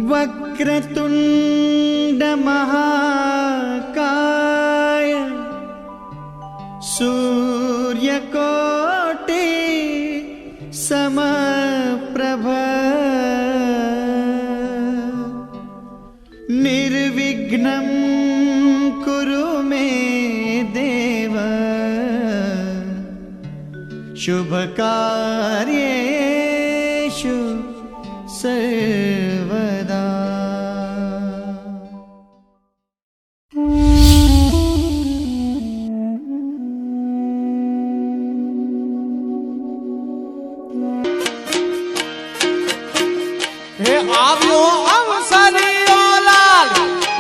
वक्रतुंड महाकाय सूर्यकोटि समप्रभ निर्विघ्नं कुरु मे देव शुभकार्येषु सर्वदा। हे આવ્યો અવસરીઓ લાલ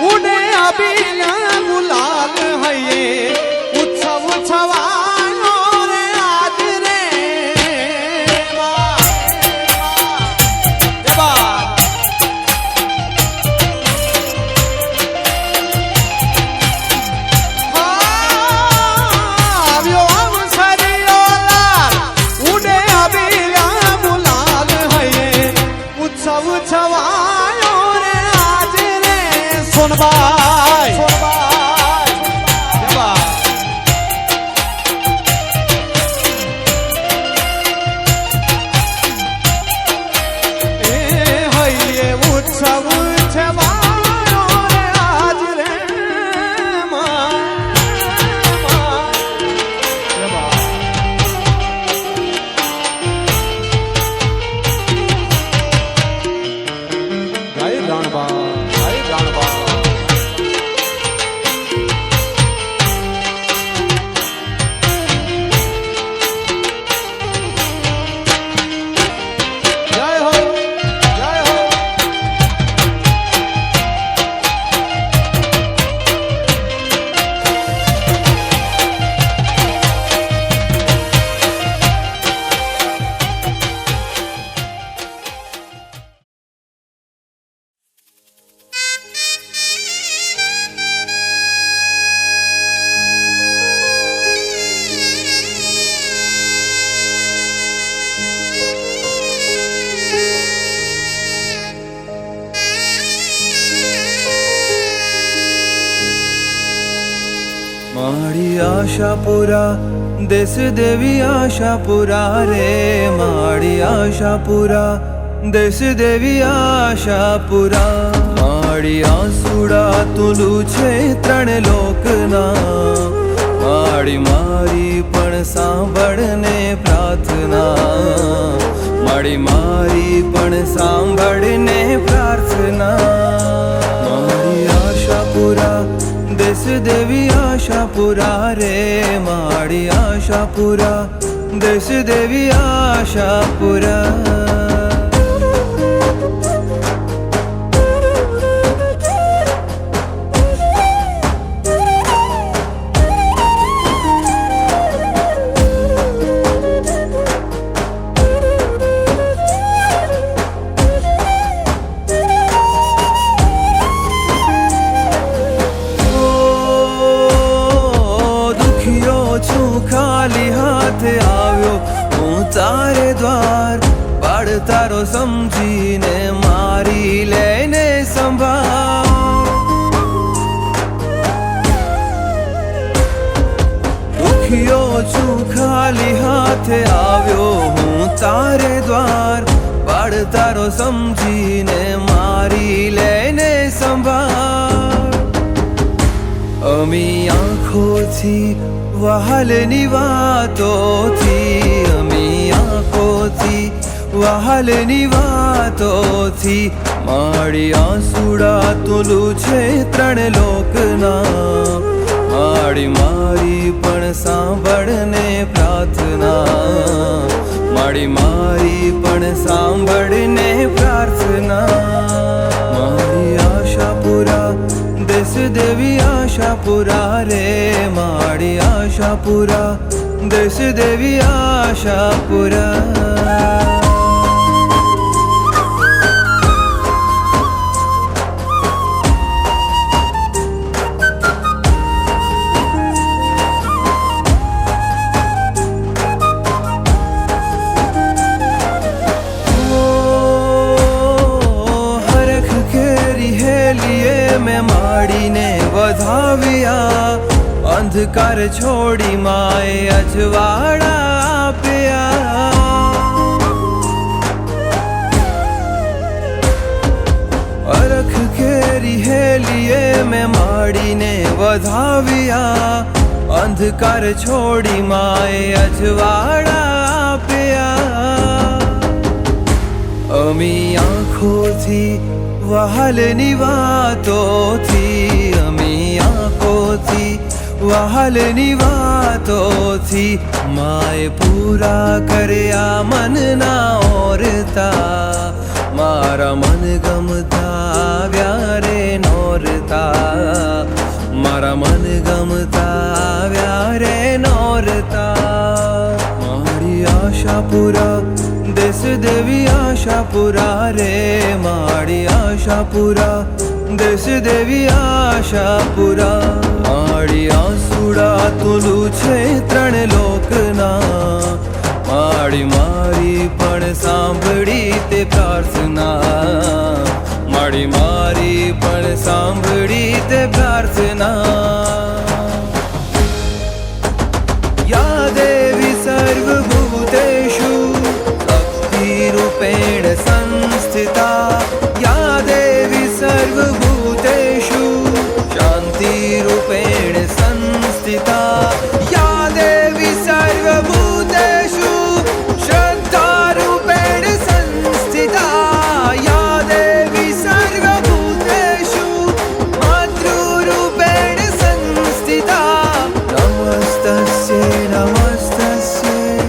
ઉડે અભિનય ગુલાલ હૈયે ઉત્સવ છવાયો રે આજ રે આવ્યો અવસરીઓ લાલ ઉડે અભિનય ગુલાલ હૈયે उत्सव छवायो रे आज रे सोनबाई हइये उत्सव छवायो रे आज रे माड़ी आशापुरा देश देवी आशापुरा रे माड़ी आशापुरा देश देवी आशापुरा माड़ी आंसुड़ा तुलू छे त्रण लोकना माड़ी मारी पण सांभळने प्रार्थना माड़ी मारी पण सांभळने प्रार्थना माड़ी आशापुरा देश देवी आशापुरा रे माड़ी आशापुरा देश देवी आशापुरा खाली हाथ આવ્યો હું તારે દ્વાર પાડ તારો સમજીને મારી લઈને સંભાળ દુખિયો છું ખાલી હાથે આવ્યો હું તારે દ્વાર પાડ તારો સમજીને મારી લઈને સંભાળ અમી આંખોથી વહાલની વાતોથી અમી આંખોથી વહાલની વાતોથી માડી આંસુડા તુલું છે ત્રણ લોકના માડી મારી પણ સાંભળને પ્રાર્થના માડી મારી પણ સાંભળને પ્રાર્થના મારી આશાપુરા देश देवी आशापुरा रे माड़ी आशापुरा देश देवी आशापुरा हरख के હેલીએ મેં માડીને વધાવ્યા અંધકાર છોડી માએ અજવાળા આપ્યા અરખ કેરી હેલીએ મેં માડીને વધાવ્યા અંધકાર છોડી માએ અજવાળા આપ્યા અમી આંખોથી વહાલની વાતોથી અમી આંખોથી વહાલની વાતોથી માએ પૂરા કર્યા મનના ઓરતા મારા મન ગમતા આવ્યા રે નોરતા મારા મન ગમતા આવ્યા રે નોરતા મારી આશાપુરા દેશ દેવી આશાપુરા રે મારી આશાપુરા દેશ દેવી આશાપુરા મારી આંસુડા તુલું છે ત્રણ લોકના માડી મારી પણ સાંભળી તે પ્રાર્થના માડી મારી પણ સાંભળી તે પ્રાર્થના યા દેવી સર્વભૂતેષુ શક્તિરૂપેણ સંસ્થિતા યા દેવી સર્વભૂતેષુ શાંતિરૂપેણ સંસ્થિતા યા દેવી સર્વભૂતેષુ શ્રદ્ધારૂપેણ સંસ્થિતા યા દેવી સર્વભૂતેષુ માતૃરૂપેણ સંસ્થિતા નમસ્તસ્યૈ નમસ્તસ્યૈ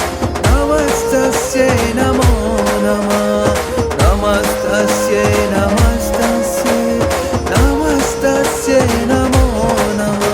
નમસ્તસ્યૈ નમો નમઃ નમસ્તસ્યૈ નમસ્તસ્યૈ નમસ્તસ્યૈ નમો નમઃ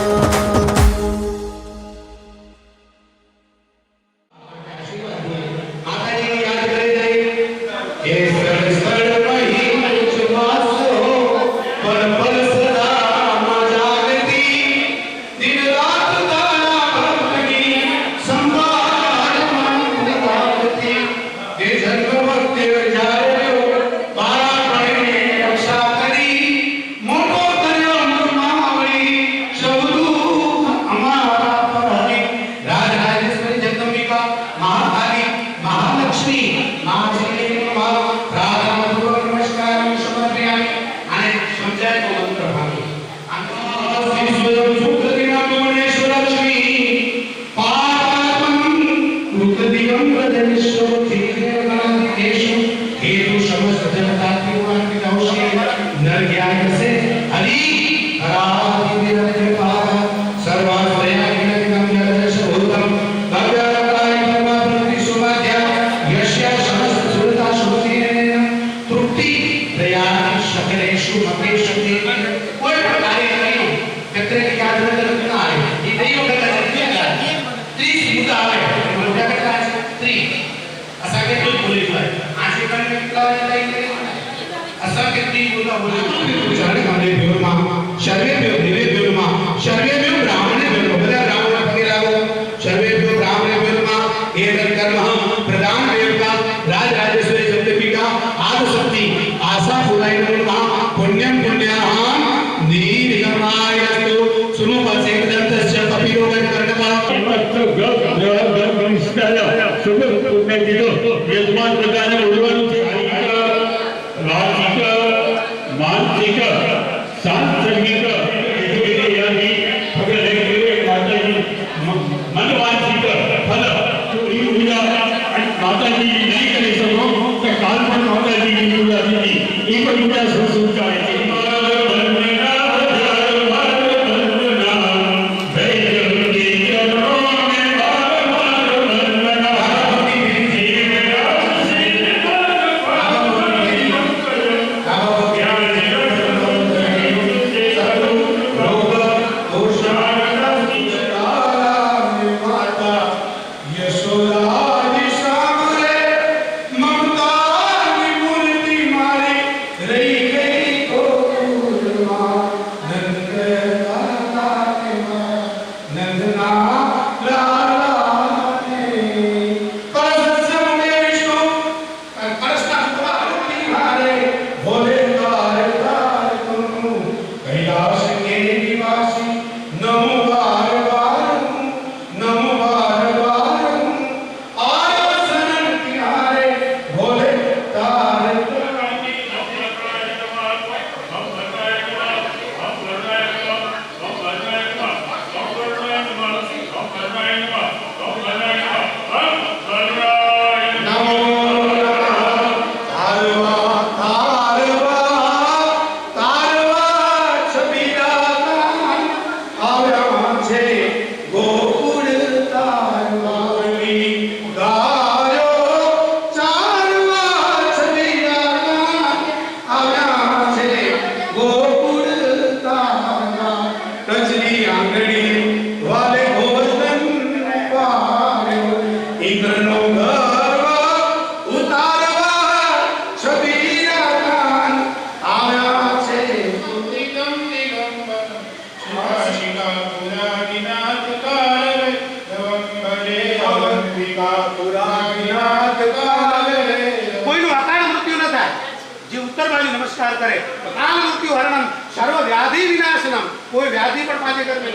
रही गई को કરે કાલ મૃત્યુ હરણમ સર્વ વ્યાધિ વિનાશનમ કોઈ વ્યાધિ પણ પાછે ઘર में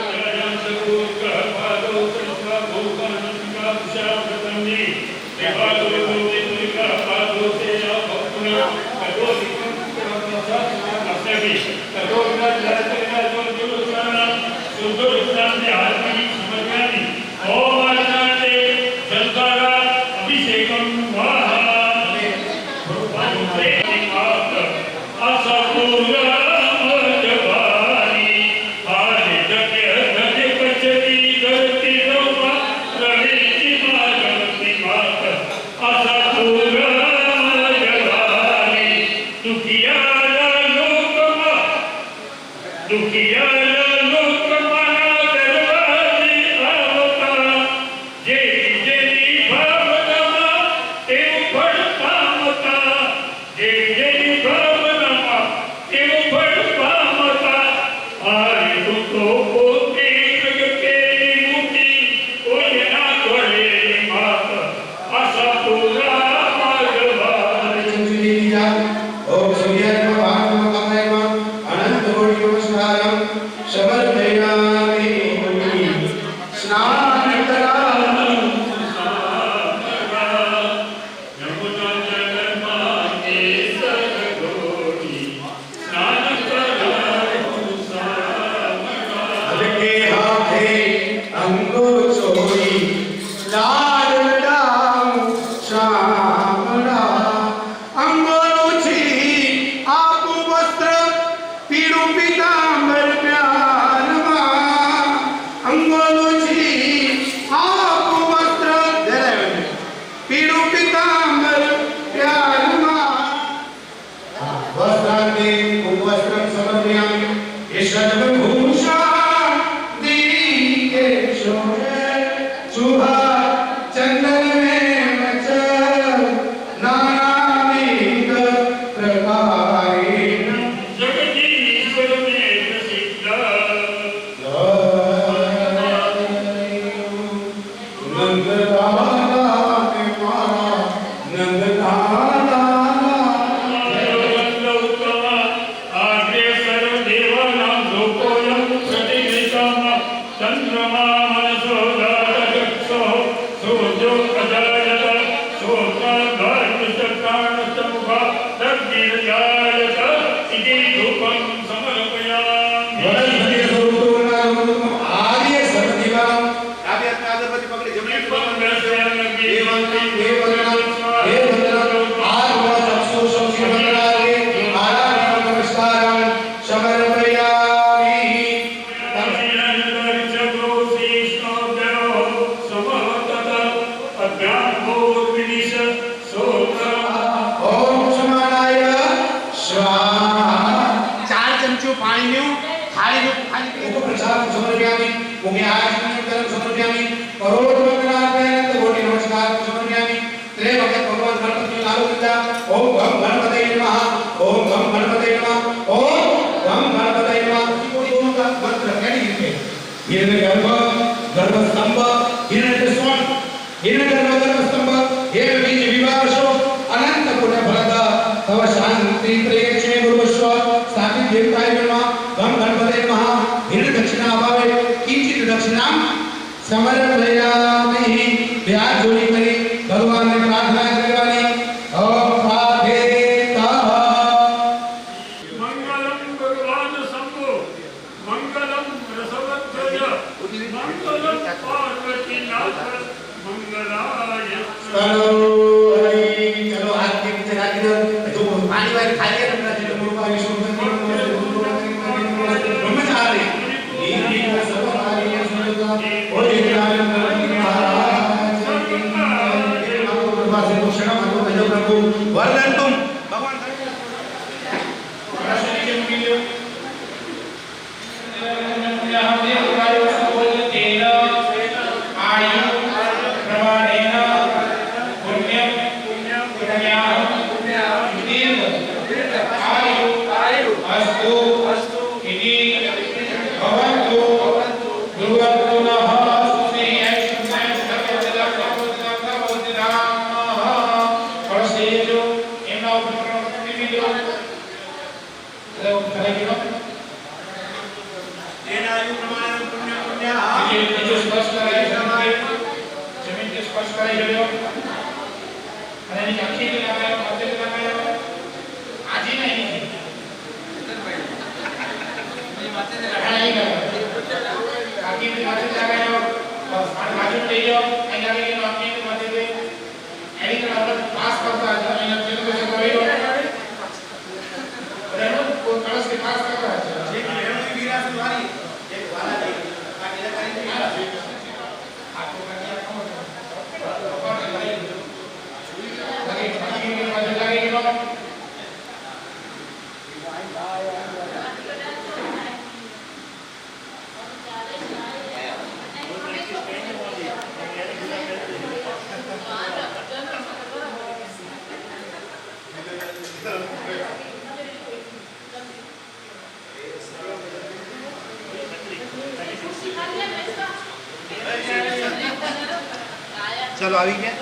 चलो આવી ગયા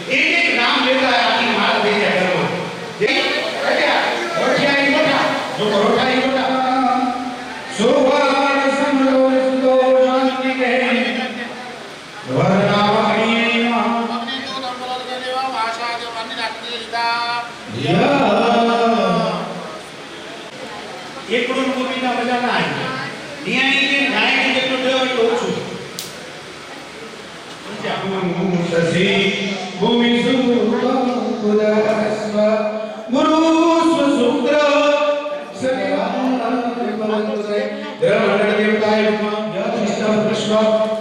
एक नाम लेता है आपकी मार दे के करो ये क्या रोटियां नहीं मोटा जो परोठा नहीं मोटा सुवार समरो शांति के वरनावाणी अपने तो नंबर के देवा भाषा जो मन रखती है या एक करोड़ मूवी का मजा ना है नियाई के गाय के जेटलो देव तो ओછું ससी भूमि सुपुरस्व गुरु स्वसूत्र सनिवानंदे द्रवण देवताय यतिष्ठम कृष्ण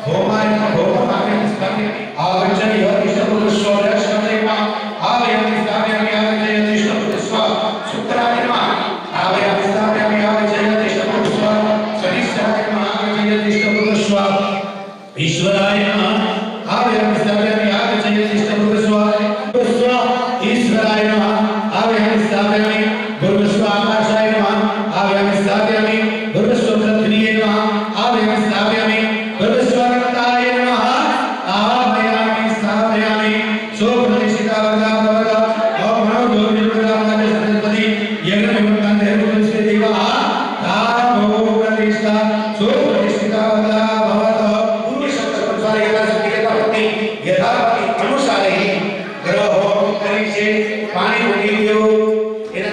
होमाय होमाय स्तमे आवचन यतिष्ठम कृष्ण रश्मदेवा आवयति स्थापयामि यतिष्ठम कृष्ण सूत्राय नमः आवयति स्थापयामि यतिष्ठम कृष्ण सनिष्ठाय नमः यतिष्ठम कृष्ण ईश्वराय नमः आवयति स्थापयामि यतिष्ठम कृष्ण ईश्वराय नमः आवयति स्थापयामि गुरुस्व आकाशाय नमः आवयति स्थापयामि गुरुस्व पृथ्वीये नमः आवयति स्थापयामि गुरुस्व अनंताय नमः आवयति स्थापयामि सो प्रतिष्ठिता वरदा भवदा ओम नमो दुर्योधनाय सरस्वती यज्ञ विमुक्तां देवस्य देवः तारो प्रतिष्ठा सो प्रतिष्ठिता वरदा भवदा पूर्व शब्द अनुसार यथा शक्ति के पत्नी यथा अनुसार ही ग्रह करिष्ये पानी भोगी देव एना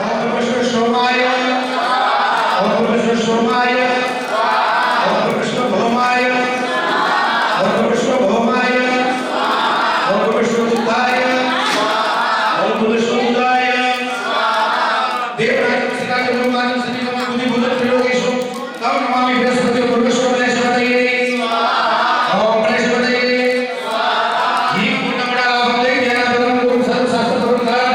ओम कृष्ण सोमाय ओम कृष्ण सोमाय ओम कृष्ण भौमाय ओम कृष्ण भौमाय ओम कृष्ण सुताय ओम कृष्ण सुताय देवराज सिद्धार्थ भगवान सभी का बुद्धि बुद्ध प्रयोगेशु तव नमामि बृहस्पति कृष्ण बृहस्पति ओम बृहस्पति ही पूर्ण बड़ा लाभ दे ज्ञान परम गुरु सर्व शास्त्र प्रधान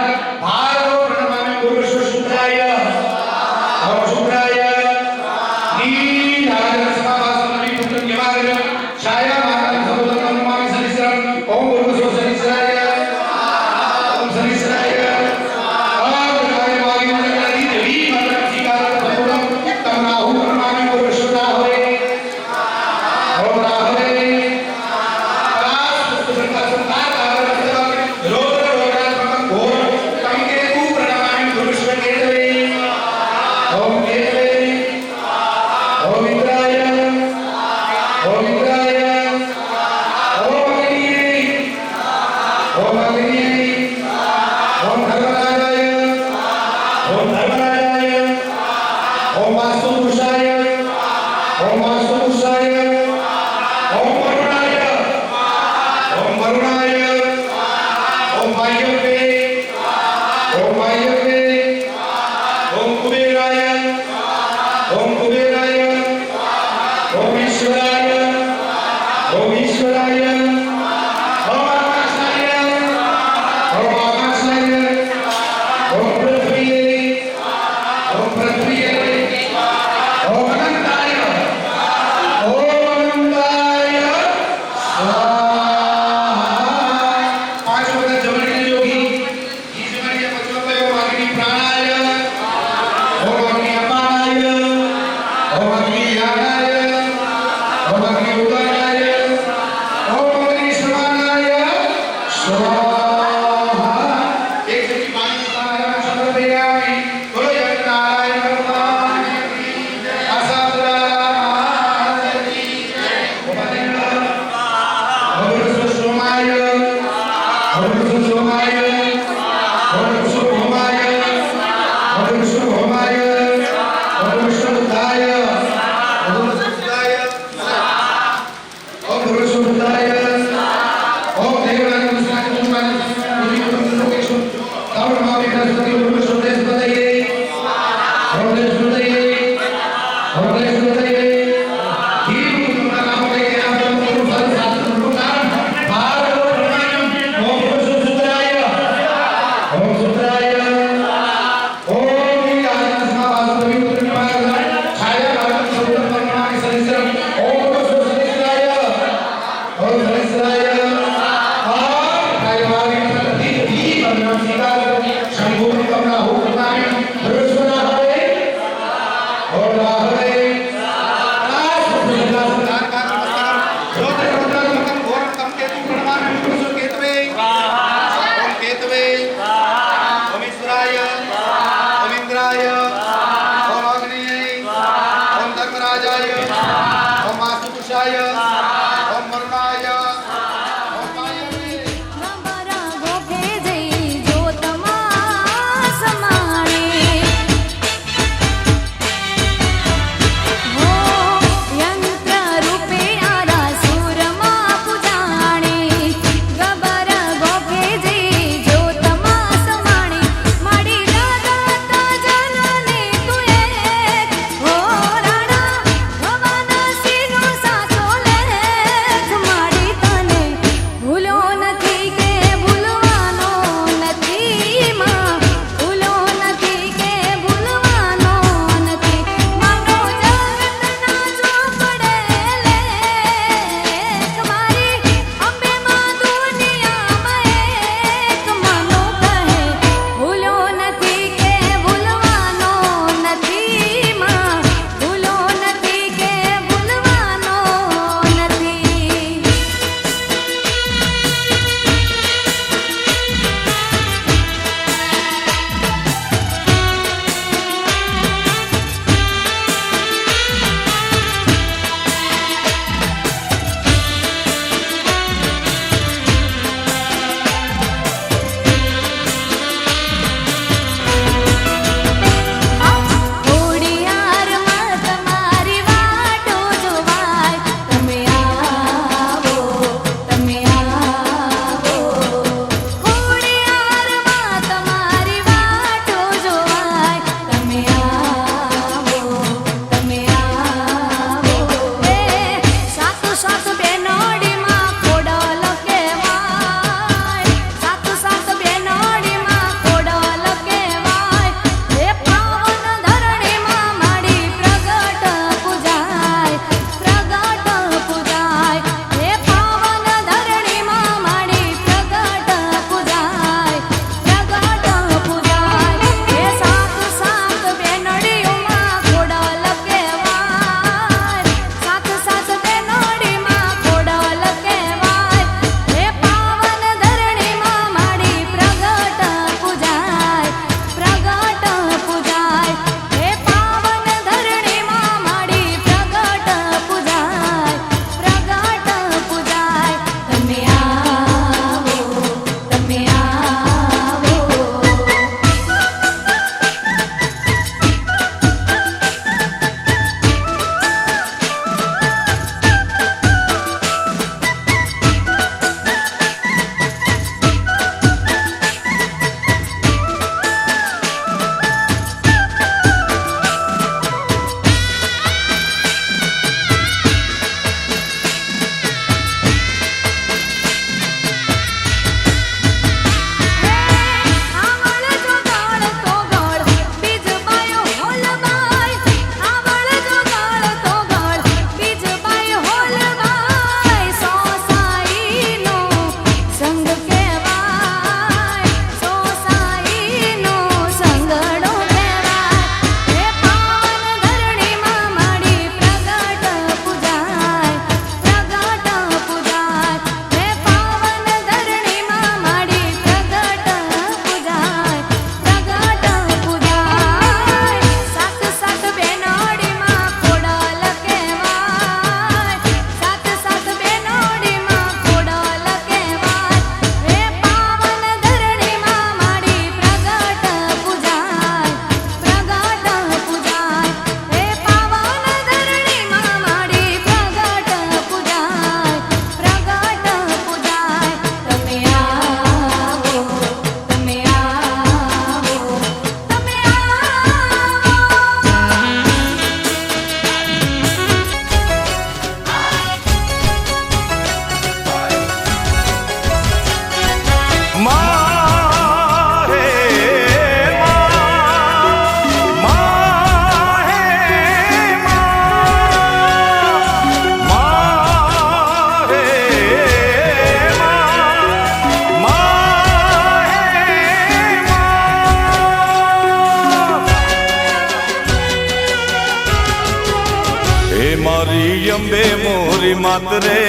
ઓમ અંબે મોરી માત રે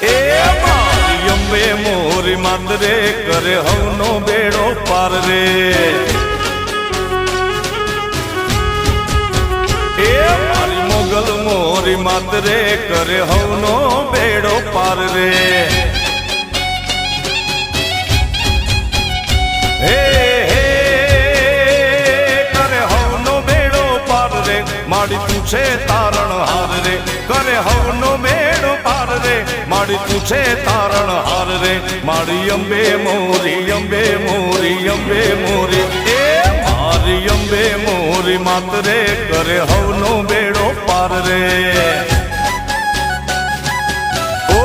એ મારી અંબે મોરી માત રે કરે હવનો બેડો પાર રે એ મારી મોગલ મોરી માત રે કરે હવનો બેડો પાર રે હે કરે હવનો બેડો પાર રે માડી તું છે તારણ હાર રે કરે હવનો બેડો પાર રે માડી તું છે તારણ હાર રે મારી અંબે મોરી અંબે મોરી અંબે મોરી એ મારી અંબે મોરી માત રે કરે હવનો બેડો પાર રે ઓ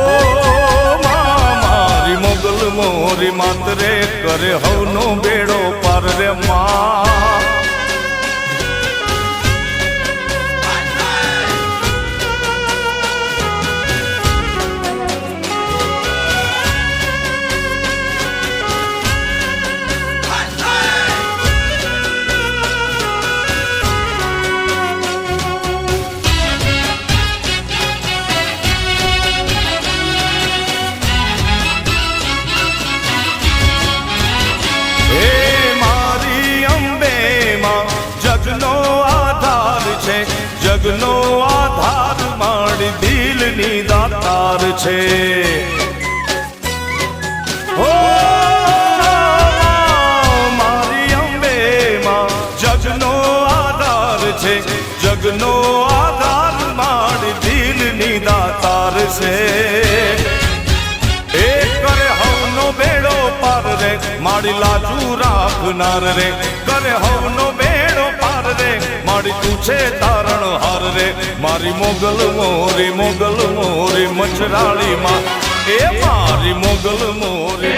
મારી મોગલ મોરી માત રે કરે હવનો બેડો પાર રે મા જગનો આધાર મારી દિલની દાતાર છે ઓ મારી અંબે માં જગનો આધાર છે જગનો આધાર મારી દિલની દાતાર છે એ કરે હવનો બેડો પાર રે મારી લાજુ રાખનાર રે કરે હવનો બેડો પાર રે મારી તું છે તારણ હાર રે મારી મોગલ મોરી મચરાળી માં એ મારી મોગલ મોરી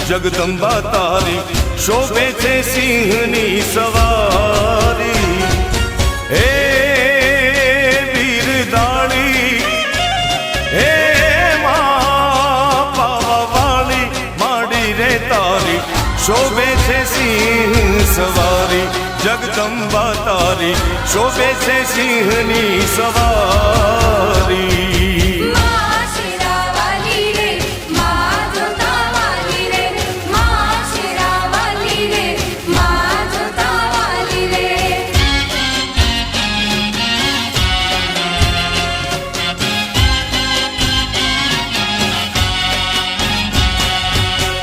જગદંબા તારી શોભે છે સિંહની સવારી હે વીર દાળી શોભે છે સિંહ સવારી જગદંબા તારી શોભે છે સિંહની સવારી માં શિરાવાલી રે માં જોતાવાલી રે માં શિરાવાલી રે માં જોતાવાલી રે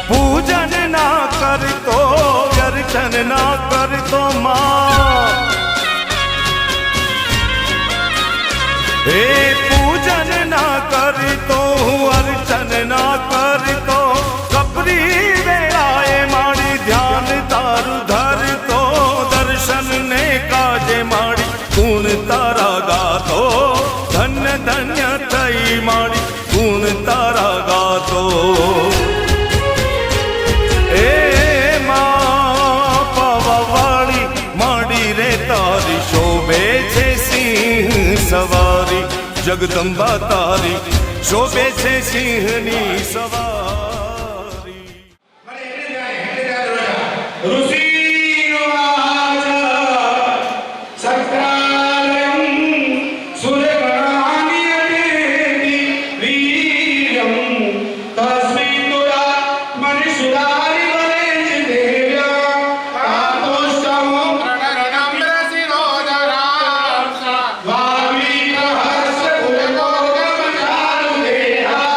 પૂજન ના કરતો અર્ચન ના કરતો માં હે પૂજન ના કરતો અર્ચન ના કરતો કપરી વેળાએ મારી ધ્યાન તારું ધરતો દર્શન ને કાજે મારી ગુણ તારા ગાતો ધન્ય ધન્ય થઈ મારી ગુણ તારા ગાતો એ માં પવાવાળી માડી રે તારી શોભે છે સિંહ સવારી જગદંબા તારી શોભે છે સિંહની સવારી ઋષિનો આચાર સત્રાલયં સુરગણાનિયતેતિ વીર્યં તસ્મિં દુરાત્મનિ સુધારી વરેજ દેવ્યા તાતોષ્ટમો વાલ્મીકહર્ષ ભુજગોગમચારુદેહા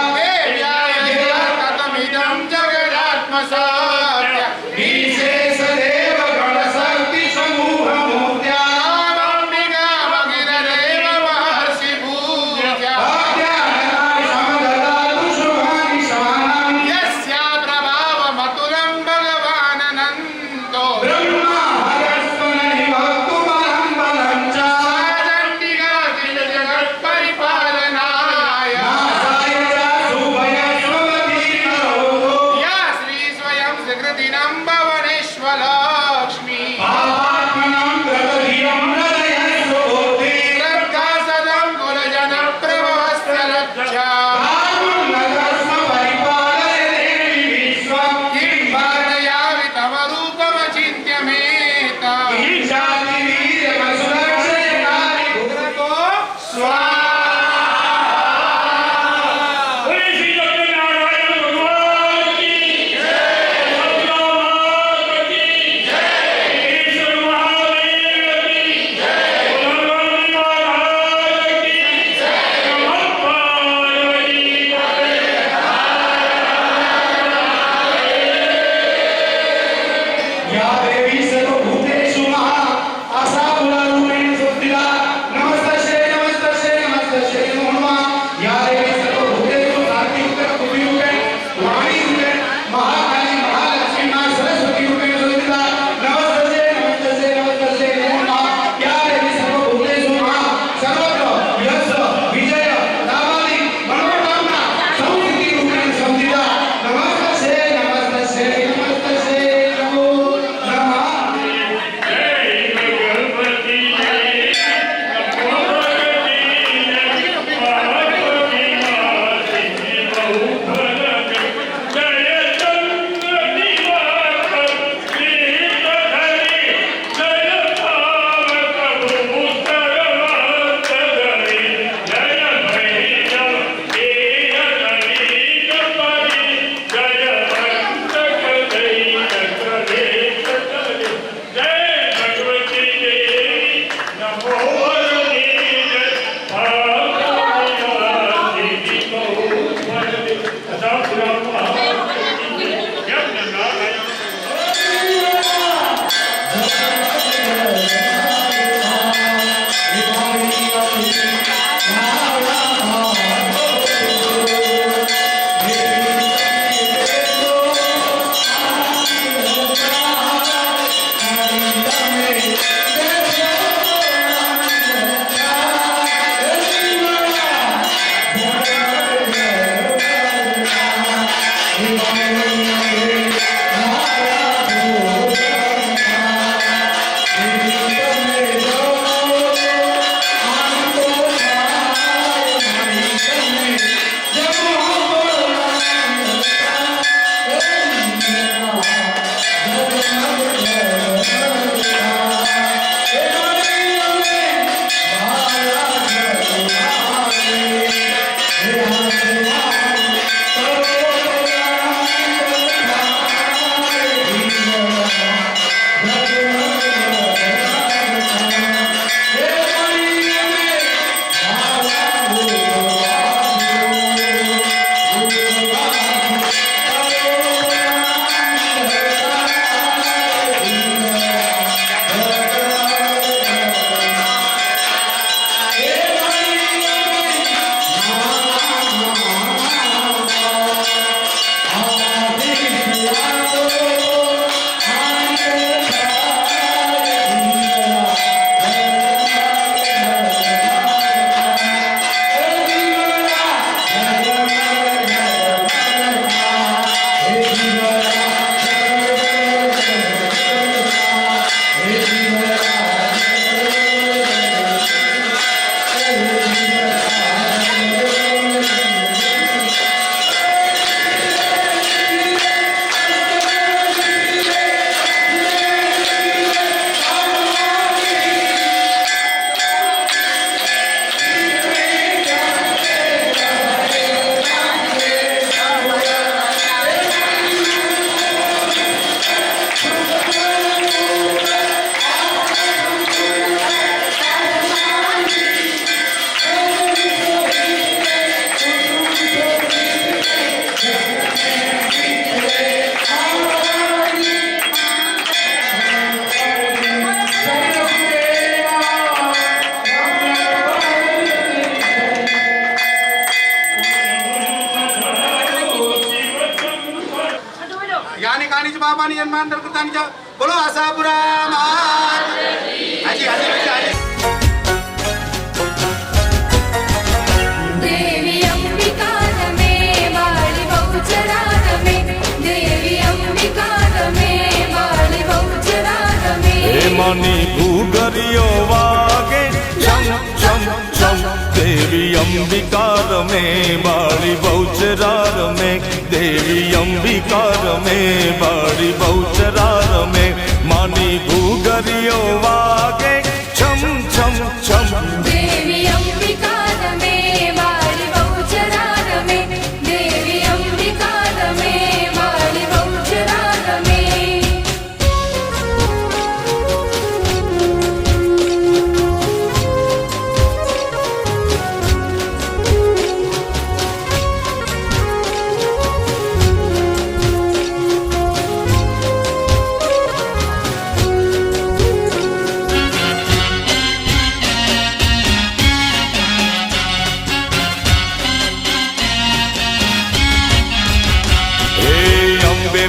વિશેષદેવ ગણશક્તિ સમૂહ મૂર્ત્યા સમદદાતુ શુભાનિ શાનં બ્રહ્મા હરસ્વનહિ ભક્તુમહં બલં ચ નાસાય ચ શુભયસ્વતી કરોતો પાપાત્મनं પ્રગતિયં હૃદયસ્વોતે કારુણ્યદસ્મ પરિપાલયતે વિશ્વં ઈશાતિ વીર્યમસુરક્ષયકારી ભૂરતો સ્વાહા બોલે શ્રી સત્યનારાયણ ભગવાન કી જય સત્યનારાયણ કી જય ઈશ્વર મહાદેવ કી જય ભગવાન મહારાજ કી જય નમઃ પાર્વતી या देवी सर्वभूतेषु महा आशापुरारूपेण संस्थिता नमस्तस्यै नमस्तस्यै नमस्तस्यै नमो नमः या देवी सर्वभूतेषु सात्विकरूपेण कुबेरूपेण वाणीरूपेण महाकाली महालक्ष्मी मां सरस्वतीरूपेण संस्थिता नमस्तस्यै नमस्तस्यै नमस्तस्यै नमो नमः या देवी सर्वभूतेषु महा सर्वत्र यश विजय लाभादि मनोकामना संस्थितिरूपेण संस्थिता नमस्तस्यै नमस्तस्यै नमस्तस्यै नमो नमः ठिकाणीच बाबांनी जन्मांतर कृतांच्या बोलो आसापुरा महाराज हाजी हाजी हाजी देवी अंबिका रमे बाळी बहुचरा रमे देवी अंबिका रमे बाळी बहुचरा रमे हे मानी घूघरियो वागे छम छम छम देवी अंबिका रमे बाड़ी बहुचरा रमे देवी अंबिका रमे बाड़ी बहुचरा रमे मानी घूघरियो वागे छम छम छम देवी अंबिका रमे बाळी बहुचरा रमे देवी अंबिका रमे बाळी बहुचरा रमे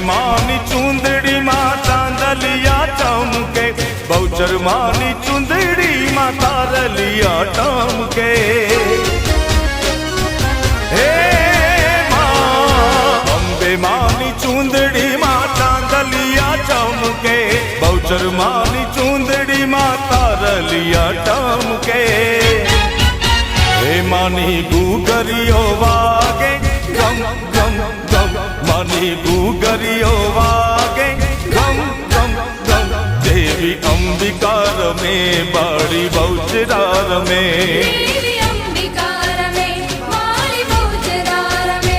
मानी चुंदड़ी माता दलिया चमके बहुचर मानी चुंदड़ी माता दलिया चमके हे माँ अम्बे मानी चुंदड़ी माता दलिया चमके बहुचर मानी चुंदड़ी माता दलिया चमके हे मानी घूघरियो वागे गम गम गम मानी घूघरियो वागे गम गम गम देवी अंबिका रमे बाड़ी बहुचरा रमे देवी अंबिका रमे बाळी बहुचरा रमे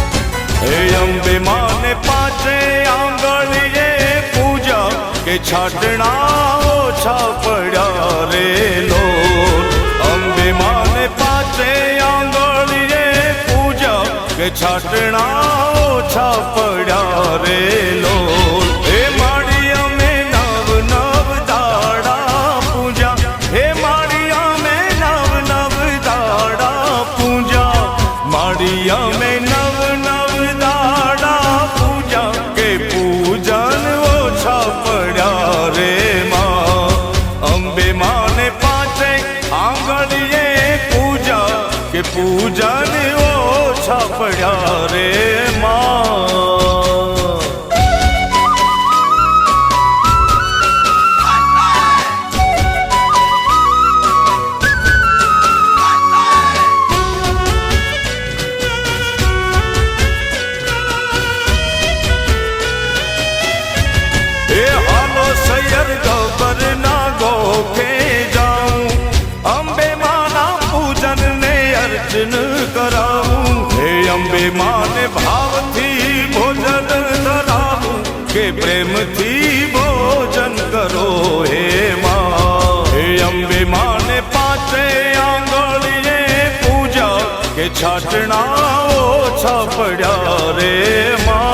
अम्बे माने पाचे आंगलिए पूजा के छाटना ओछा पड़ा रे लो अम्बे माने पाचे आंगलिए पूजा के छाटना ओछा पड़ा रे लो हे माड़िया में नव नव दाड़ा पूजा हे माड़िया में नव नव दाड़ा पूजा माड़िया में नव नव दाड़ा पूजा के पूजन ओछा पड़ा रे माँ अम्बे माँ ने पाचे आंगलिए पूजा के पूजन ओछा पड़ा रे माँ सैयर गबर ना गो के जाऊं अम्बे माना पूजन ने अर्चन कराऊं हे अम्बे माने भाव थी भोजन धराऊं के प्रेम थी भोजन करो हे माँ हे अम्बे माने पाचे आंगलिए पूजा के छाटना ओछा पड़ा रे माँ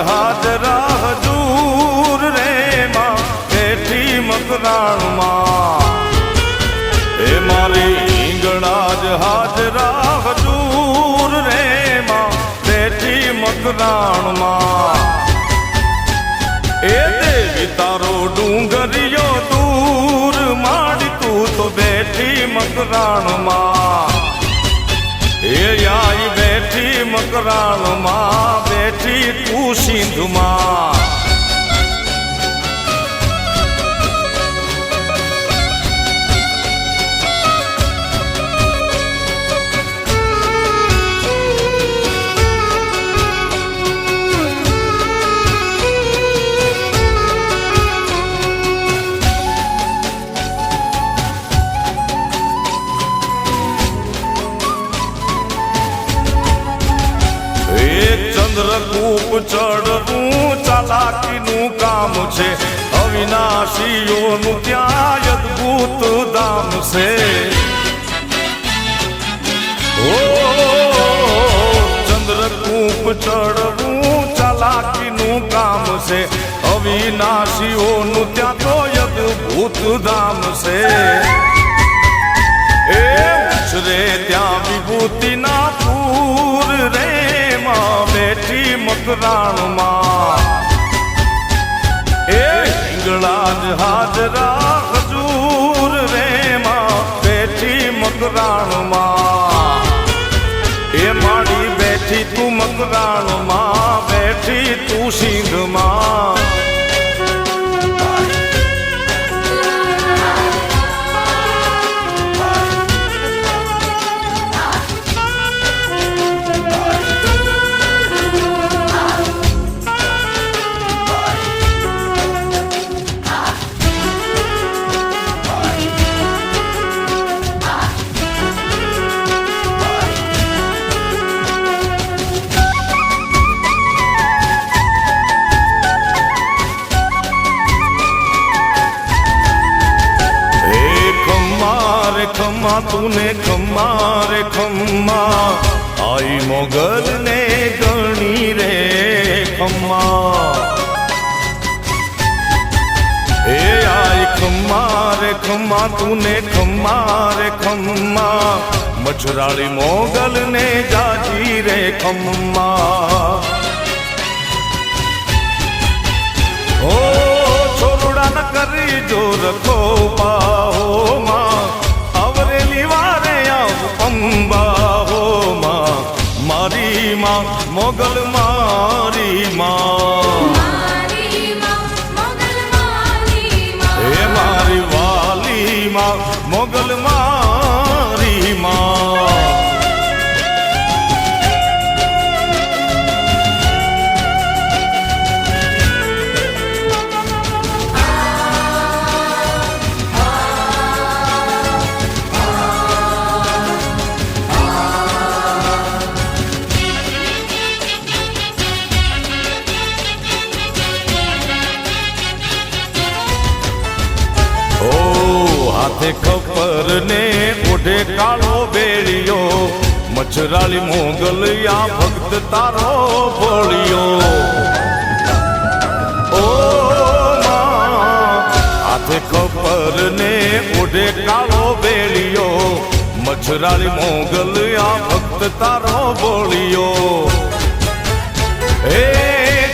हाजरा हजूर रे माँ बेटी मकराण माँ ए मारी हिंगणाज हाजरा हजूर रे माँ बेटी मकराण माँ ए देवी तारो डूंगरियो दूर माड़ी तू तो बेटी मकराण माँ મકરાણમાં બેઠી તું સિંધમાં ચંદ્રકૂપ ચડવું ચાલાકીનું કામ છે અવિનાશીઓનું ત્યાં અદભુત ધામ છે ઓ ચંદ્રકૂપ ચડવું ચાલાકીનું કામ છે અવિનાશીઓનું ત્યાં તો અદભુત ધામ છે એ રે ત્યાં વિભૂતિના પૂર રે માં બેઠી મકરાણમાં એ હિંગળા જ હાજરા હજૂર રે માં બેઠી મકરાણમાં એ માડી બેઠી તું મકરાણમાં બેઠી તું સિંધમાં खम्मा तूने खम्मा रे खम्मा आई मोगल ने गणी रे खम्मा ए आई खम्मा रे खम्मा तूने खम्मा रे खम्मा मछराली मोगल ने जाजी रे खम्मा ओ छोरुड़ा न करी जो रखो पाहो माँ मारी माँ मोगल मारी माँ हे मारी वाली माँ मोगल मारी माँ हाथे खपर ने ओढ़े कालो बेड़ियो मछराली मोगल या भक्त तारो बोलियो ओ माँ हाथे खपर ने ओढ़े कालो बेड़ियो मछराली मोगल या भक्त तारो बोलियो ए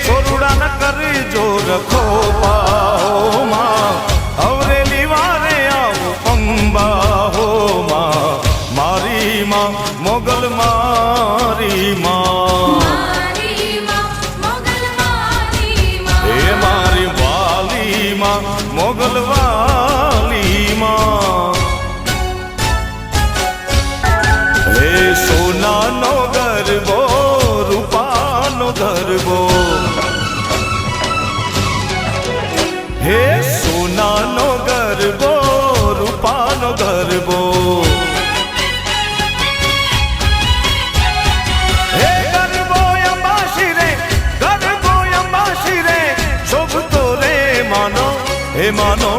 छोरुड़ा न कर जो रखो पाओ माँ अवरेली वारे आओ अंबा हो माँ मारी माँ मोगल मारी माँ हे मारी वाली माँ मोगल वाली माँ हे सोना नो गरबो रूपा नो गरबो हे सोना नो गरबो रूपा नो गरबो हे गरबो अंबाशी रे शोभ तो रे मानो हे मानो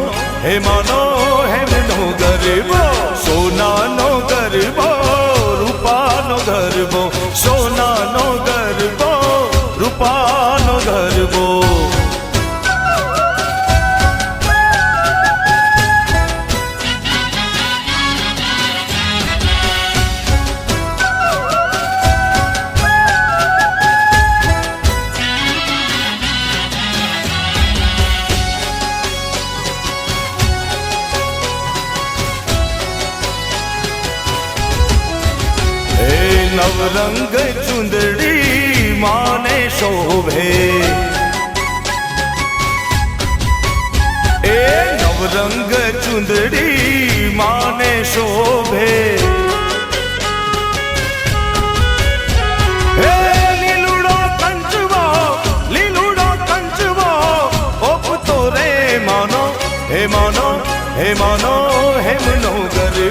हे मानो हे मनो गरबो सोना नो गरबो रूपा नो गरबो सोना नो गरबो रूपा नो गरबो નવરંગ ચુંદડી માને શોભે એ નવરંગ ચુંદડી માને શોભે હે લીલુડો કંચવો ઓપતો રે માનો હે માનો હેમનો ગર